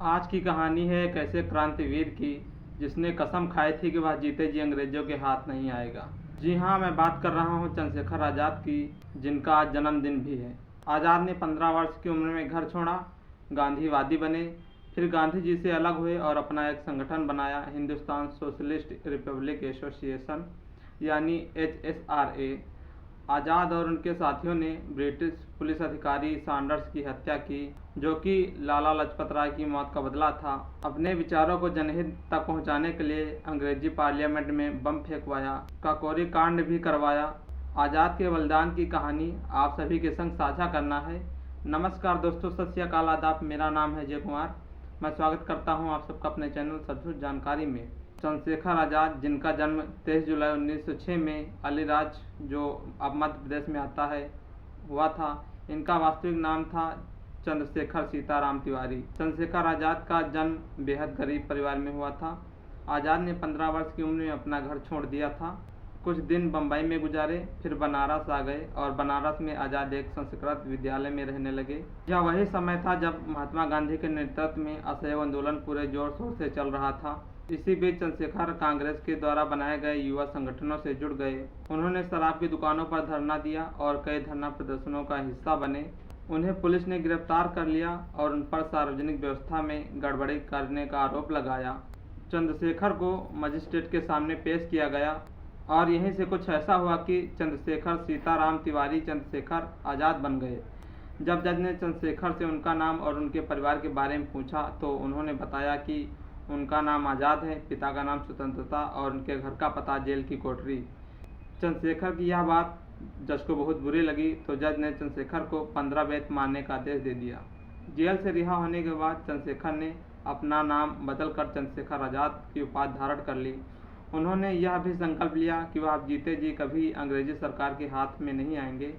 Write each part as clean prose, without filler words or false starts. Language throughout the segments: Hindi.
आज की कहानी है एक ऐसे क्रांतिवीर की जिसने कसम खाई थी कि वह जीते जी अंग्रेजों के हाथ नहीं आएगा। जी हाँ, मैं बात कर रहा हूँ चंद्रशेखर आज़ाद की, जिनका आज जन्मदिन भी है। आज़ाद ने 15 वर्ष की उम्र में घर छोड़ा, गांधीवादी बने, फिर गांधी जी से अलग हुए और अपना एक संगठन बनाया, हिंदुस्तान सोशलिस्ट रिपब्लिक एसोसिएशन यानी HSRA। आज़ाद और उनके साथियों ने ब्रिटिश पुलिस अधिकारी सैंडर्स की हत्या की, जो कि लाला लाजपत राय की मौत का बदला था। अपने विचारों को जनहित तक पहुंचाने के लिए अंग्रेजी पार्लियामेंट में बम फेंकवाया, काकोरी कांड भी करवाया। आज़ाद के बलिदान की कहानी आप सभी के संग साझा करना है। नमस्कार दोस्तों, सत श्री अकाल, आदाब। मेरा नाम है जय कुमार। मैं स्वागत करता हूं आप सबका अपने चैनल सदभुज जानकारी में। चंद्रशेखर आज़ाद, जिनका जन्म 23 जुलाई 1906 में अलीराज, जो अब मध्य प्रदेश में आता है, हुआ था। इनका वास्तविक नाम था चंद्रशेखर सीताराम तिवारी। चंद्रशेखर आज़ाद का जन्म बेहद गरीब परिवार में हुआ था। आज़ाद ने 15 वर्ष की उम्र में अपना घर छोड़ दिया था। कुछ दिन बम्बई में गुजारे, फिर बनारस आ गए और बनारस में आज़ाद एक संस्कृत विद्यालय में रहने लगे। यह वही समय था जब महात्मा गांधी के नेतृत्व में असहयोग आंदोलन पूरे जोर शोर से चल रहा था। इसी बीच चंद्रशेखर कांग्रेस के द्वारा बनाए गए युवा संगठनों से जुड़ गए। उन्होंने शराब की दुकानों पर धरना दिया और कई धरना प्रदर्शनों का हिस्सा बने। उन्हें पुलिस ने गिरफ्तार कर लिया और उन पर सार्वजनिक व्यवस्था में गड़बड़ी करने का आरोप लगाया। चंद्रशेखर को मजिस्ट्रेट के सामने पेश किया गया और यहीं से कुछ ऐसा हुआ कि चंद्रशेखर सीताराम तिवारी चंद्रशेखर आज़ाद बन गए। जब जज ने चंद्रशेखर से उनका नाम और उनके परिवार के बारे में पूछा तो उन्होंने बताया कि उनका नाम आज़ाद है, पिता का नाम स्वतंत्रता और उनके घर का पता जेल की कोठरी। चंद्रशेखर की यह बात जज को बहुत बुरी लगी, तो जज ने चंद्रशेखर को 15 बेत मारने का आदेश दे दिया। जेल से रिहा होने के बाद चंद्रशेखर ने अपना नाम बदलकर चंद्रशेखर आज़ाद की उपाधि धारण कर ली। उन्होंने यह भी संकल्प लिया कि वह जीते जी कभी अंग्रेजी सरकार के हाथ में नहीं आएंगे।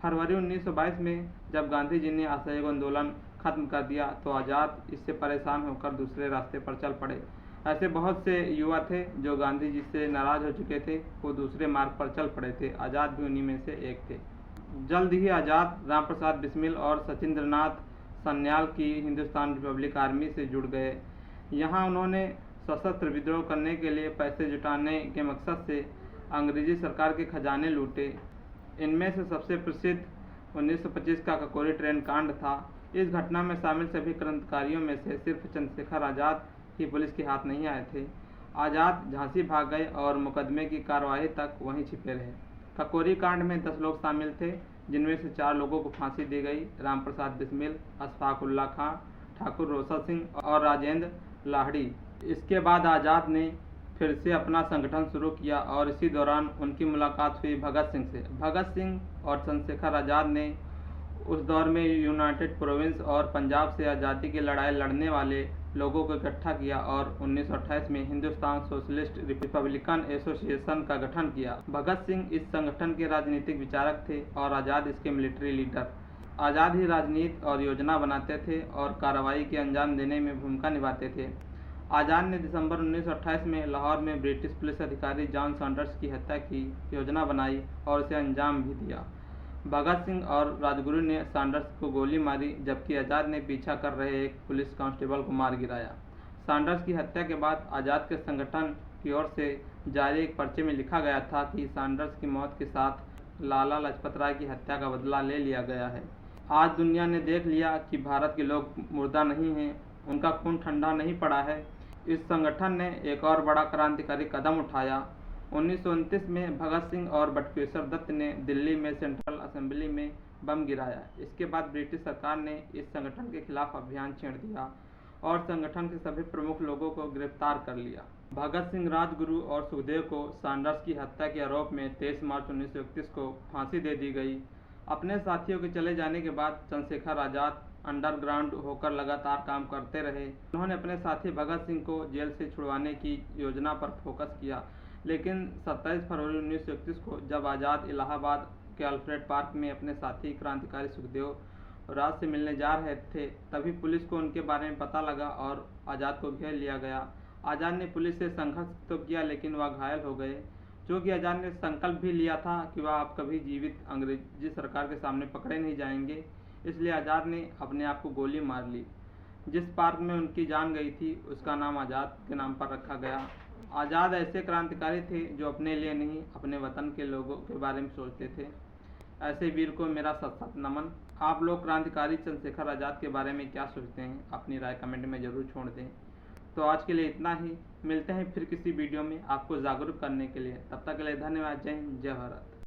फरवरी 1922 में जब गांधी जी ने असहयोग आंदोलन खत्म कर दिया तो आज़ाद इससे परेशान होकर दूसरे रास्ते पर चल पड़े। ऐसे बहुत से युवा थे जो गांधी जी से नाराज हो चुके थे, वो दूसरे मार्ग पर चल पड़े थे। आज़ाद भी उन्हीं में से एक थे। जल्द ही आज़ाद राम प्रसाद बिस्मिल और सचिंद्रनाथ सन्याल की हिंदुस्तान रिपब्लिक आर्मी से जुड़ गए। यहाँ उन्होंने सशस्त्र विद्रोह करने के लिए पैसे जुटाने के मकसद से अंग्रेजी सरकार के खजाने लूटे। इनमें से सबसे प्रसिद्ध 1925 का काकोरी ट्रेन कांड था। इस घटना में शामिल सभी क्रांतिकारियों में से सिर्फ चंद्रशेखर आज़ाद ही पुलिस के हाथ नहीं आए थे। आज़ाद झांसी भाग गए और मुकदमे की कार्यवाही तक वहीं छिपे रहे। काकोरी कांड में 10 लोग शामिल थे, जिनमें से 4 लोगों को फांसी दी गई, राम प्रसाद बिस्मिल, अशफाक उल्ला खां, ठाकुर रोशन सिंह और राजेंद्र लाहिड़ी। इसके बाद आज़ाद ने फिर से अपना संगठन शुरू किया और इसी दौरान उनकी मुलाकात हुई भगत सिंह से। भगत सिंह और चंद्रशेखर आज़ाद ने उस दौर में यूनाइटेड प्रोविंस और पंजाब से आज़ादी की लड़ाई लड़ने वाले लोगों को इकट्ठा किया और 1928 में हिंदुस्तान सोशलिस्ट रिपब्लिकन एसोसिएशन का गठन किया। भगत सिंह इस संगठन के राजनीतिक विचारक थे और आज़ाद इसके मिलिट्री लीडर। आज़ाद ही राजनीति और योजना बनाते थे और कार्रवाई के अंजाम देने में भूमिका निभाते थे। आज़ाद ने दिसंबर 1928 में लाहौर में ब्रिटिश पुलिस अधिकारी जॉन सैंडर्स की हत्या की योजना बनाई और उसे अंजाम भी दिया। भगत सिंह और राजगुरु ने सैंडर्स को गोली मारी, जबकि आज़ाद ने पीछा कर रहे एक पुलिस कांस्टेबल को मार गिराया। सैंडर्स की हत्या के बाद आज़ाद के संगठन की ओर से जारी एक पर्चे में लिखा गया था कि सैंडर्स की मौत के साथ लाला लाजपत राय की हत्या का बदला ले लिया गया है। आज दुनिया ने देख लिया कि भारत के लोग मुर्दा नहीं हैं, उनका खून ठंडा नहीं पड़ा है। इस संगठन ने एक और बड़ा क्रांतिकारी कदम उठाया। 1929 में भगत सिंह और बटुकेश्वर दत्त ने दिल्ली में सेंट्रल असेंबली में बम गिराया। इसके बाद ब्रिटिश सरकार ने इस संगठन के खिलाफ अभियान छेड़ दिया और संगठन के सभी प्रमुख लोगों को गिरफ्तार कर लिया। भगत सिंह, राजगुरु और सुखदेव को सैंडर्स की हत्या के आरोप में 23 मार्च 1931 को फांसी दे दी गई। अपने साथियों के चले जाने के बाद चंद्रशेखर आज़ाद अंडरग्राउंड होकर लगातार काम करते रहे। उन्होंने अपने साथी भगत सिंह को जेल से छुड़वाने की योजना पर फोकस किया, लेकिन 27 फरवरी 1931 को जब आज़ाद इलाहाबाद के अल्फ्रेड पार्क में अपने साथी क्रांतिकारी सुखदेव राज से मिलने जा रहे थे, तभी पुलिस को उनके बारे में पता लगा और आज़ाद को घेर लिया गया। आज़ाद ने पुलिस से संघर्ष तो किया, लेकिन वह घायल हो गए। क्योंकि आज़ाद ने संकल्प भी लिया था कि वह आप कभी जीवित अंग्रेजी सरकार के सामने पकड़े नहीं जाएंगे, इसलिए आज़ाद ने अपने आप को गोली मार ली। जिस पार्क में उनकी जान गई थी उसका नाम आज़ाद के नाम पर रखा गया। आज़ाद ऐसे क्रांतिकारी थे जो अपने लिए नहीं अपने वतन के लोगों के बारे में सोचते थे। ऐसे वीर को मेरा सत सत नमन। आप लोग क्रांतिकारी चंद्रशेखर आज़ाद के बारे में क्या सोचते हैं? अपनी राय कमेंट में ज़रूर छोड़ दें। तो आज के लिए इतना ही, मिलते हैं फिर किसी वीडियो में आपको जागरूक करने के लिए। तब तक के लिए धन्यवाद। जय हिंद, जय भारत।